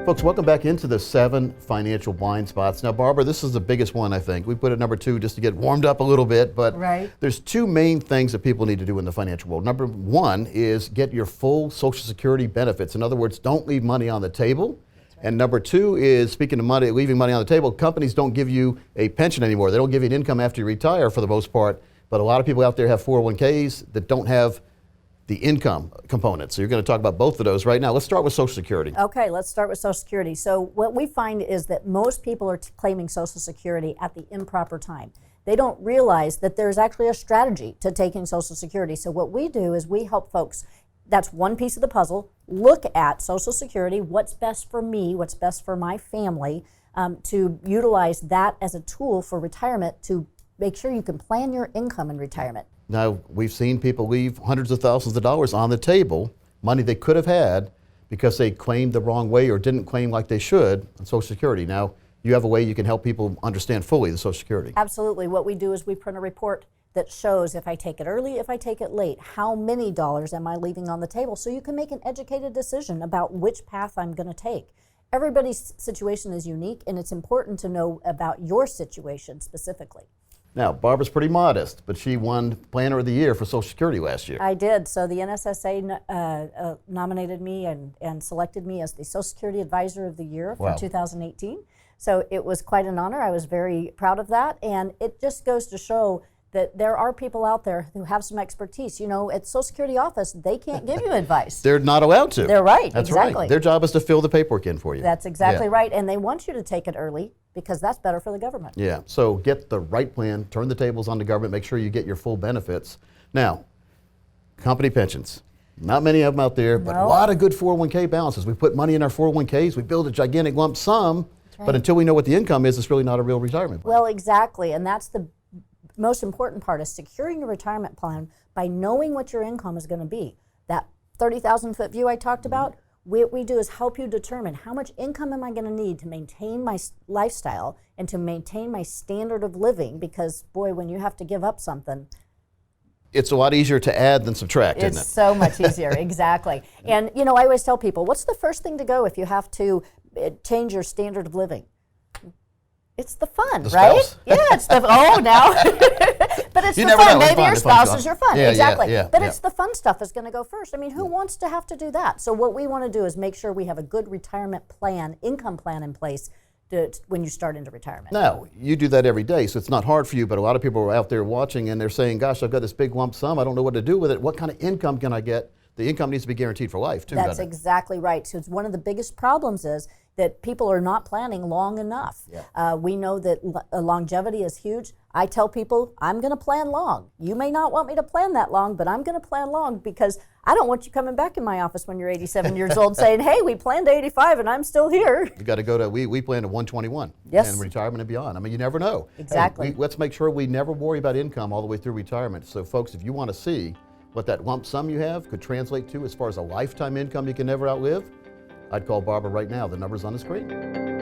Folks, welcome back into the 7 financial blind spots. Now, Barbara, this is the biggest one, I think. We put it number 2 just to get warmed up a little bit, but there's 2 main things that people need to do in the financial world. Number 1 is get your full Social Security benefits. In other words, don't leave money on the table. And number 2 is, speaking of money, leaving money on the table, companies don't give you a pension anymore. They don't give you an income after you retire for the most part, but a lot of people out there have 401ks that don't have the income component. So you're going to talk about both of those right now. Let's start with Social Security. Okay, let's start with Social Security. So what we find is that most people are claiming Social Security at the improper time. They don't realize that there's actually a strategy to taking Social Security. So what we do is we help folks, that's one piece of the puzzle, look at Social Security, what's best for me, what's best for my family, to utilize that as a tool for retirement to make sure you can plan your income in retirement. Now, we've seen people leave hundreds of thousands of dollars on the table, money they could have had because they claimed the wrong way or didn't claim like they should on Social Security. Now, you have a way you can help people understand fully the Social Security. Absolutely. What we do is we print a report that shows if I take it early, if I take it late, how many dollars am I leaving on the table, so you can make an educated decision about which path I'm going to take. Everybody's situation is unique, and it's important to know about your situation specifically. Now, Barbara's pretty modest, but she won Planner of the Year for Social Security last year. I did. So the NSSA nominated me and selected me as the Social Security Advisor of the Year for 2018. So it was quite an honor. I was very proud of that. And it just goes to show that there are people out there who have some expertise. You know, at Social Security office, they can't give you advice. They're not allowed to. They're right, That's exactly. right. Their job is to fill the paperwork in for you. That's exactly right. And they want you to take it early because that's better for the government. Yeah, so get the right plan, turn the tables on the government, make sure you get your full benefits. Now, company pensions. Not many of them out there, but a lot of good 401k balances. We put money in our 401ks, we build a gigantic lump sum, but until we know what the income is, it's really not a real retirement plan. Well, exactly, and that's the most important part, is securing your retirement plan by knowing what your income is going to be. That 30,000-foot view I talked about, what we do is help you determine how much income am I going to need to maintain my lifestyle and to maintain my standard of living, because boy, when you have to give up something, it's a lot easier to add than subtract, isn't it? It's so much easier, exactly. And you know, I always tell people, what's the first thing to go if you have to change your standard of living? It's the fun, right? Yeah, it's the now. But it's the fun. Maybe your spouse is your fun. Exactly. But it's the fun stuff that's going to go first. I mean, who wants to have to do that? So what we want to do is make sure we have a good retirement plan, income plan in place when you start into retirement. Now, you do that every day, so it's not hard for you, but a lot of people are out there watching and they're saying, gosh, I've got this big lump sum, I don't know what to do with it. What kind of income can I get? The income needs to be guaranteed for life, too. That's exactly right. So it's one of the biggest problems is that people are not planning long enough. We know that longevity is huge. I tell people, I'm going to plan long. You may not want me to plan that long, but I'm going to plan long because I don't want you coming back in my office when you're 87 years old saying, hey, we planned to 85 and I'm still here. You got to go to, we plan to 121 and retirement and beyond. I mean, you never know. Exactly. Hey, let's make sure we never worry about income all the way through retirement. So folks, if you want to see what that lump sum you have could translate to as far as a lifetime income you can never outlive, I'd call Barbara right now. The number's on the screen.